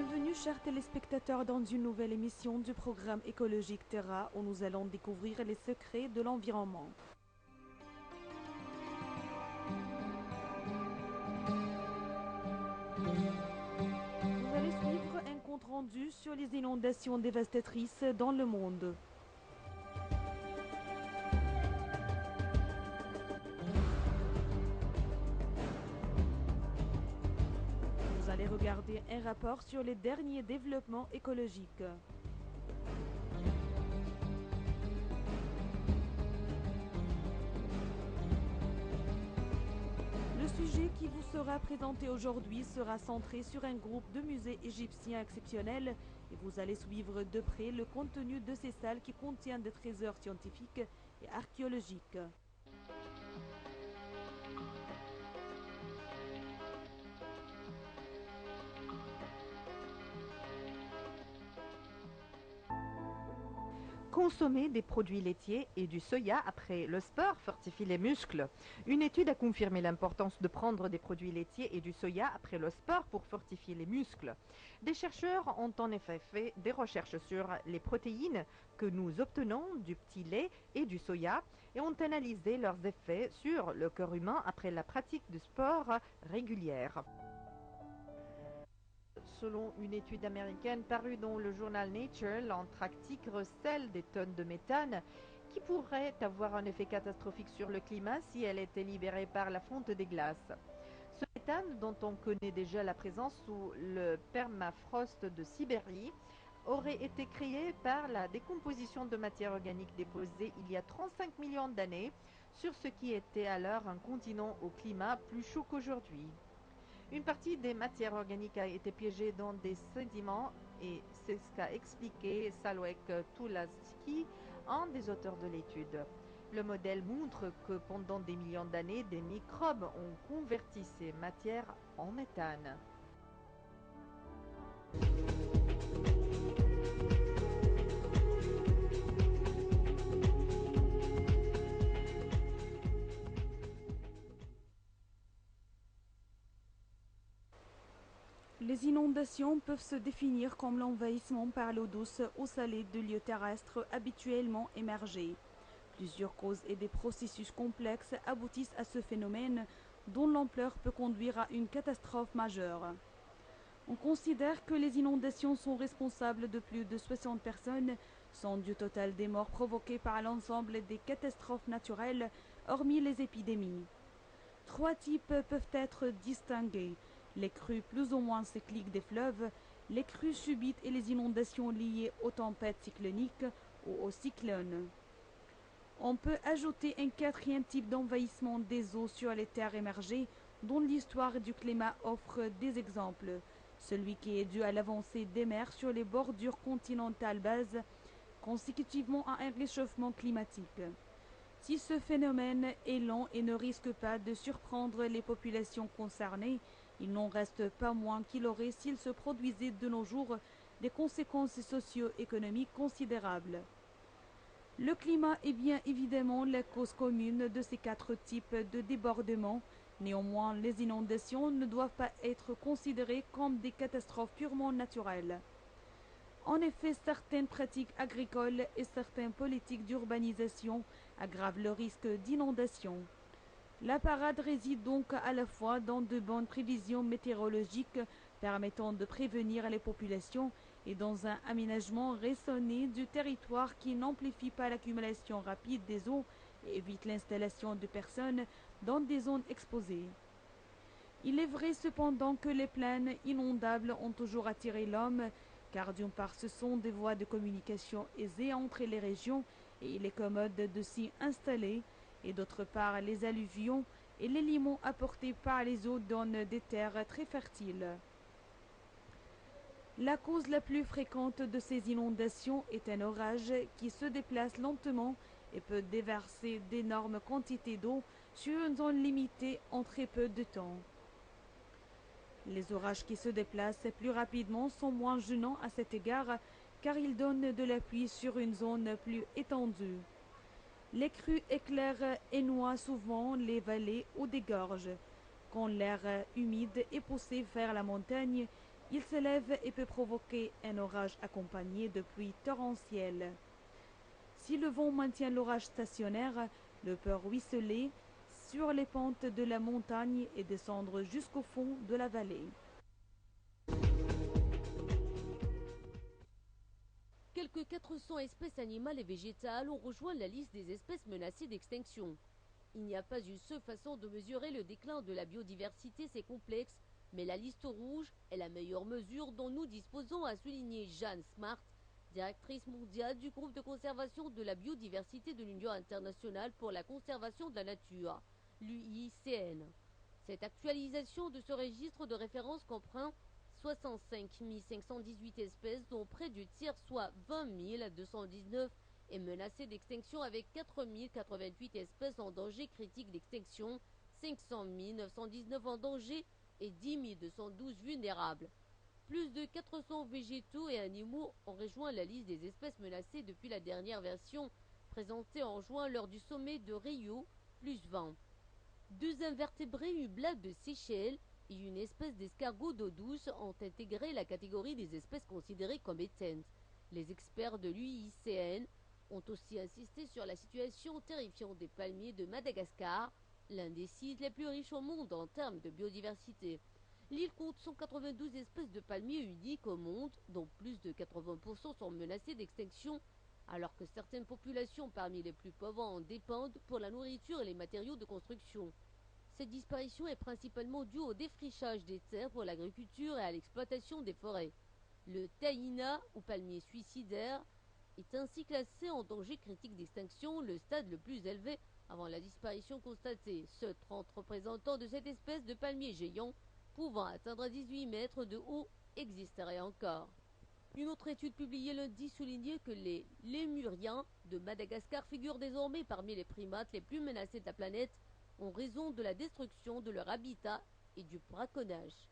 Bienvenue chers téléspectateurs dans une nouvelle émission du programme écologique Terra où nous allons découvrir les secrets de l'environnement. Vous allez suivre un compte rendu sur les inondations dévastatrices dans le monde. Vous allez regarder un rapport sur les derniers développements écologiques. Le sujet qui vous sera présenté aujourd'hui sera centré sur un groupe de musées égyptiens exceptionnels et vous allez suivre de près le contenu de ces salles qui contiennent des trésors scientifiques et archéologiques. Consommer des produits laitiers et du soya après le sport fortifie les muscles. Une étude a confirmé l'importance de prendre des produits laitiers et du soya après le sport pour fortifier les muscles. Des chercheurs ont en effet fait des recherches sur les protéines que nous obtenons du petit lait et du soya et ont analysé leurs effets sur le corps humain après la pratique du sport régulière. Selon une étude américaine parue dans le journal Nature, l'Antarctique recèle des tonnes de méthane qui pourraient avoir un effet catastrophique sur le climat si elle était libérée par la fonte des glaces. Ce méthane, dont on connaît déjà la présence sous le permafrost de Sibérie, aurait été créé par la décomposition de matière organique déposée il y a 35 millions d'années sur ce qui était alors un continent au climat plus chaud qu'aujourd'hui. Une partie des matières organiques a été piégée dans des sédiments et c'est ce qu'a expliqué Salwek Tulaski, un des auteurs de l'étude. Le modèle montre que pendant des millions d'années, des microbes ont converti ces matières en méthane. Les inondations peuvent se définir comme l'envahissement par l'eau douce ou salée de lieux terrestres habituellement émergés. Plusieurs causes et des processus complexes aboutissent à ce phénomène dont l'ampleur peut conduire à une catastrophe majeure. On considère que les inondations sont responsables de plus de 60 personnes, sans du total des morts provoquées par l'ensemble des catastrophes naturelles, hormis les épidémies. Trois types peuvent être distingués: les crues plus ou moins cycliques des fleuves, les crues subites et les inondations liées aux tempêtes cycloniques ou aux cyclones. On peut ajouter un quatrième type d'envahissement des eaux sur les terres émergées, dont l'histoire du climat offre des exemples. Celui qui est dû à l'avancée des mers sur les bordures continentales basses, consécutivement à un réchauffement climatique. Si ce phénomène est lent et ne risque pas de surprendre les populations concernées, il n'en reste pas moins qu'il aurait, s'il se produisait de nos jours, des conséquences socio-économiques considérables. Le climat est bien évidemment la cause commune de ces quatre types de débordements. Néanmoins, les inondations ne doivent pas être considérées comme des catastrophes purement naturelles. En effet, certaines pratiques agricoles et certaines politiques d'urbanisation aggravent le risque d'inondation. La parade réside donc à la fois dans de bonnes prévisions météorologiques permettant de prévenir les populations et dans un aménagement raisonné du territoire qui n'amplifie pas l'accumulation rapide des eaux et évite l'installation de personnes dans des zones exposées. Il est vrai cependant que les plaines inondables ont toujours attiré l'homme, car d'une part ce sont des voies de communication aisées entre les régions et il est commode de s'y installer, et d'autre part les alluvions et les limons apportés par les eaux donnent des terres très fertiles. La cause la plus fréquente de ces inondations est un orage qui se déplace lentement et peut déverser d'énormes quantités d'eau sur une zone limitée en très peu de temps. Les orages qui se déplacent plus rapidement sont moins gênants à cet égard car ils donnent de la pluie sur une zone plus étendue. Les crues éclairent et noient souvent les vallées ou des gorges. Quand l'air humide est poussé vers la montagne, Il s'élève et peut provoquer un orage accompagné de pluies torrentielles. Si le vent maintient l'orage stationnaire, le peut ruisseler sur les pentes de la montagne et descendre jusqu'au fond de la vallée. Quelques 400 espèces animales et végétales ont rejoint la liste des espèces menacées d'extinction. Il n'y a pas une seule façon de mesurer le déclin de la biodiversité, c'est complexe, mais la liste rouge est la meilleure mesure dont nous disposons, a souligné Jeanne Smart, directrice mondiale du groupe de conservation de la biodiversité de l'Union internationale pour la conservation de la nature, l'UICN. Cette actualisation de ce registre de référence comprend 65 518 espèces, dont près du tiers, soit 20 219, est menacée d'extinction, avec 4 088 espèces en danger critique d'extinction, 500 919 en danger et 10 212 vulnérables. Plus de 400 végétaux et animaux ont rejoint la liste des espèces menacées depuis la dernière version, présentée en juin lors du sommet de Rio, plus 20. 2 invertébrés, une blague de Seychelles et une espèce d'escargot d'eau douce ont intégré la catégorie des espèces considérées comme éteintes. Les experts de l'UICN ont aussi insisté sur la situation terrifiante des palmiers de Madagascar, l'un des sites les plus riches au monde en termes de biodiversité. L'île compte 192 espèces de palmiers uniques au monde, dont plus de 80% sont menacées d'extinction, alors que certaines populations parmi les plus pauvres en dépendent pour la nourriture et les matériaux de construction. Cette disparition est principalement due au défrichage des terres pour l'agriculture et à l'exploitation des forêts. Le taïna, ou palmier suicidaire, est ainsi classé en danger critique d'extinction, le stade le plus élevé avant la disparition constatée. Seuls 30 représentants de cette espèce de palmier géant, pouvant atteindre 18 mètres de haut, existeraient encore. Une autre étude publiée lundi soulignait que les lémuriens de Madagascar figurent désormais parmi les primates les plus menacés de la planète en raison de la destruction de leur habitat et du braconnage.